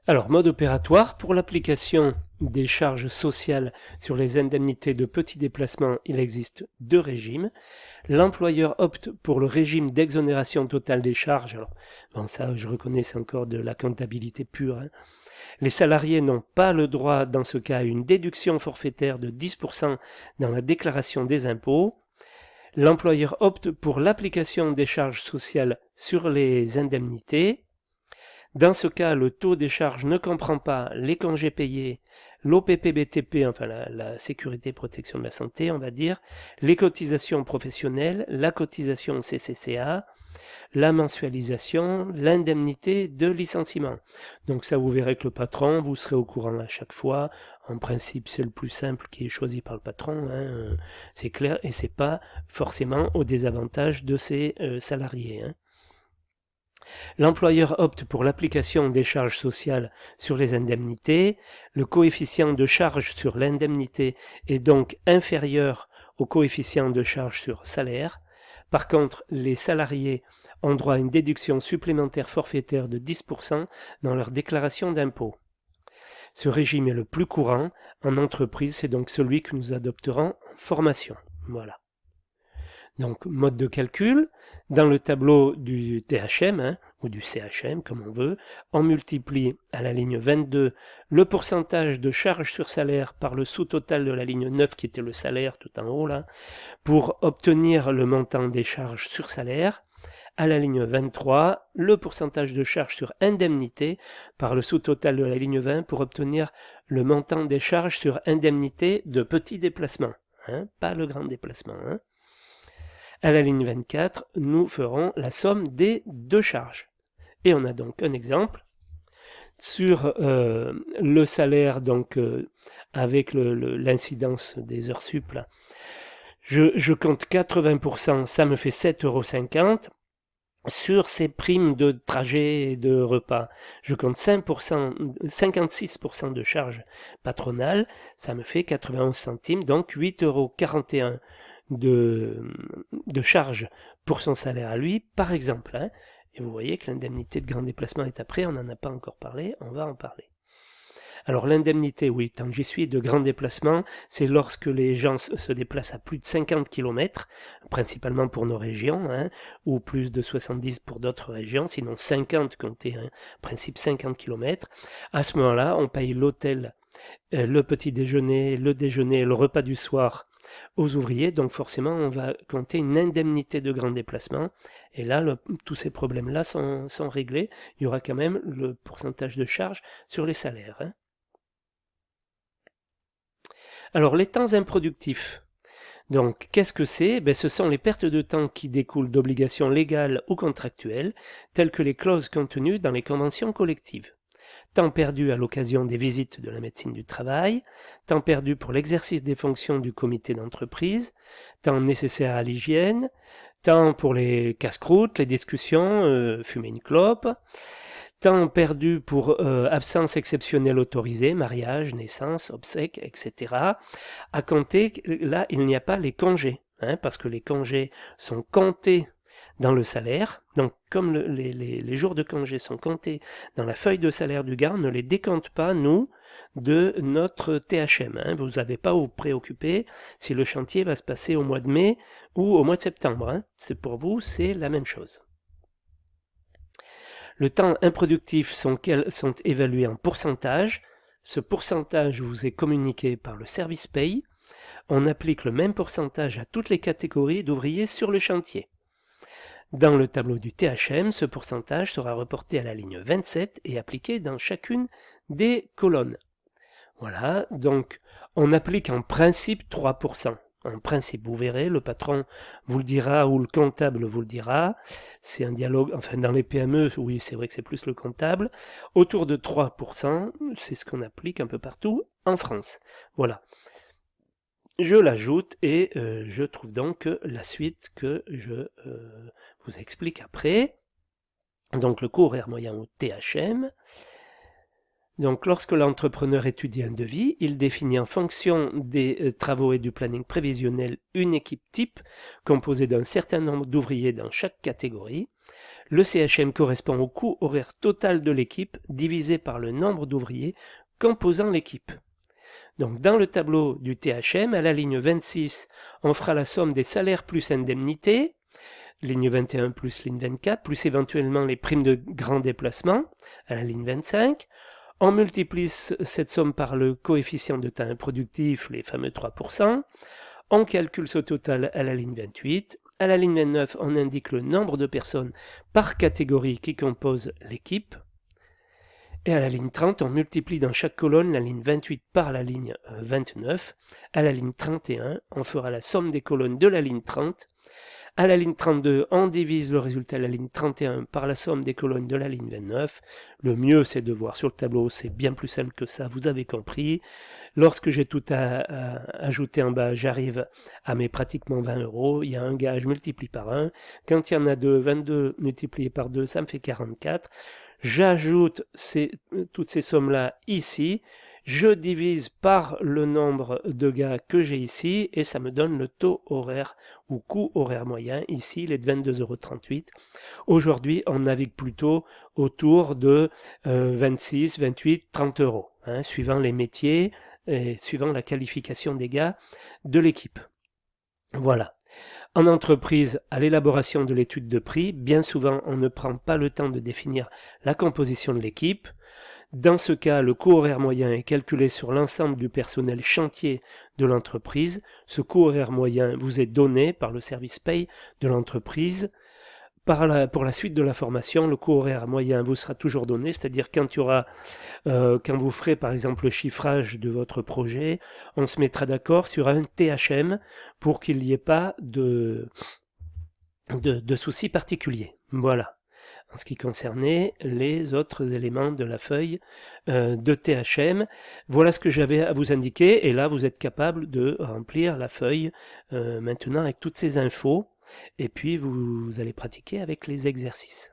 Alors, mode opératoire, pour l'application des charges sociales sur les indemnités de petits déplacements, il existe deux régimes. L'employeur opte pour le régime d'exonération totale des charges. Alors, bon, ça, je reconnais, c'est encore de la comptabilité pure, hein. Les salariés n'ont pas le droit, dans ce cas, à une déduction forfaitaire de 10% dans la déclaration des impôts. L'employeur opte pour l'application des charges sociales sur les indemnités. Dans ce cas, le taux des charges ne comprend pas les congés payés, l'OPPBTP, enfin la sécurité protection de la santé, on va dire, les cotisations professionnelles, la cotisation CCCA, la mensualisation, l'indemnité de licenciement. Donc ça, vous verrez que le patron, vous serez au courant à chaque fois. En principe, c'est le plus simple qui est choisi par le patron, hein, c'est clair, et c'est pas forcément au désavantage de ses salariés, hein. L'employeur opte pour l'application des charges sociales sur les indemnités. Le coefficient de charge sur l'indemnité est donc inférieur au coefficient de charge sur salaire. Par contre, les salariés ont droit à une déduction supplémentaire forfaitaire de 10% dans leur déclaration d'impôt. Ce régime est le plus courant en entreprise, c'est donc celui que nous adopterons en formation. Voilà. Donc, mode de calcul, dans le tableau du THM, hein, ou du CHM, comme on veut, on multiplie à la ligne 22 le pourcentage de charge sur salaire par le sous-total de la ligne 9, qui était le salaire tout en haut, là, pour obtenir le montant des charges sur salaire. À la ligne 23, le pourcentage de charge sur indemnité par le sous-total de la ligne 20 pour obtenir le montant des charges sur indemnité de petits déplacements, hein, pas le grand déplacement, hein. À la ligne 24, nous ferons la somme des deux charges. Et on a donc un exemple sur le salaire, donc avec l'incidence des heures sup. Là. Je compte 80%, ça me fait 7,50 €. Sur ces primes de trajet et de repas, je compte 5%, 56% de charges patronales, ça me fait 91 centimes, donc 8,41 € de charges pour son salaire à lui, par exemple, hein. Et vous voyez que l'indemnité de grand déplacement est après, on n'en a pas encore parlé, on va en parler. Alors l'indemnité, oui, tant que j'y suis, de grand déplacement, c'est lorsque les gens se déplacent à plus de 50 km, principalement pour nos régions, hein, ou plus de 70 pour d'autres régions, sinon 50 comptez, hein, principe 50 km. À ce moment-là, on paye l'hôtel, le petit déjeuner, le repas du soir aux ouvriers, donc forcément on va compter une indemnité de grand déplacement, et là tous ces problèmes-là sont réglés, il y aura quand même le pourcentage de charge sur les salaires, hein. Alors les temps improductifs, donc qu'est-ce que c'est? Ce sont les pertes de temps qui découlent d'obligations légales ou contractuelles, telles que les clauses contenues dans les conventions collectives. Temps perdu à l'occasion des visites de la médecine du travail, temps perdu pour l'exercice des fonctions du comité d'entreprise, temps nécessaire à l'hygiène, temps pour les casse-croûtes, les discussions, fumer une clope, temps perdu pour absence exceptionnelle autorisée, mariage, naissance, obsèques, etc. À compter, là, il n'y a pas les congés, hein, parce que les congés sont comptés dans le salaire. Donc, comme les jours de congé sont comptés dans la feuille de salaire du gars, on ne les décompte pas, nous, de notre THM, hein. Vous n'avez pas à vous préoccuper si le chantier va se passer au mois de mai ou au mois de septembre, hein. C'est pour vous, c'est la même chose. Le temps improductif sont évalués en pourcentage. Ce pourcentage vous est communiqué par le service paye. On applique le même pourcentage à toutes les catégories d'ouvriers sur le chantier. Dans le tableau du THM, ce pourcentage sera reporté à la ligne 27 et appliqué dans chacune des colonnes. Voilà, donc on applique en principe 3%. En principe, vous verrez, le patron vous le dira ou le comptable vous le dira. C'est un dialogue, enfin dans les PME, oui, c'est vrai que c'est plus le comptable. Autour de 3%, c'est ce qu'on applique un peu partout en France. Voilà. Je l'ajoute et je trouve donc la suite que je vous explique après. Donc le coût horaire moyen au THM. Donc, lorsque l'entrepreneur étudie un devis, il définit en fonction des travaux et du planning prévisionnel une équipe type composée d'un certain nombre d'ouvriers dans chaque catégorie. Le CHM correspond au coût horaire total de l'équipe divisé par le nombre d'ouvriers composant l'équipe. Donc dans le tableau du THM, à la ligne 26, on fera la somme des salaires plus indemnités, ligne 21 plus ligne 24, plus éventuellement les primes de grand déplacement, à la ligne 25. On multiplie cette somme par le coefficient de temps improductif, les fameux 3%. On calcule ce total à la ligne 28. À la ligne 29, on indique le nombre de personnes par catégorie qui composent l'équipe. Et à la ligne 30, on multiplie dans chaque colonne la ligne 28 par la ligne 29. À la ligne 31, on fera la somme des colonnes de la ligne 30. À la ligne 32, on divise le résultat de la ligne 31 par la somme des colonnes de la ligne 29. Le mieux, c'est de voir sur le tableau, c'est bien plus simple que ça, vous avez compris. Lorsque j'ai tout ajouté en bas, j'arrive à mes pratiquement 20 euros. Il y a un gage multiplié par 1. Quand il y en a deux, 22 multiplié par 2, ça me fait 44. J'ajoute toutes ces sommes-là ici. Je divise par le nombre de gars que j'ai ici et ça me donne le taux horaire ou coût horaire moyen. Ici, il est de 22,38 €. Aujourd'hui, on navigue plutôt autour de 26, 28, 30 €, suivant les métiers et suivant la qualification des gars de l'équipe. Voilà. En entreprise, à l'élaboration de l'étude de prix, bien souvent, on ne prend pas le temps de définir la composition de l'équipe. Dans ce cas, le coût horaire moyen est calculé sur l'ensemble du personnel chantier de l'entreprise. Ce coût horaire moyen vous est donné par le service paye de l'entreprise. Pour la suite de la formation, le coût horaire moyen vous sera toujours donné, c'est-à-dire quand vous ferez par exemple le chiffrage de votre projet, on se mettra d'accord sur un THM pour qu'il n'y ait pas de soucis particuliers. Voilà. En ce qui concernait les autres éléments de la feuille de THM. Voilà ce que j'avais à vous indiquer, et là vous êtes capable de remplir la feuille maintenant avec toutes ces infos, et puis vous allez pratiquer avec les exercices.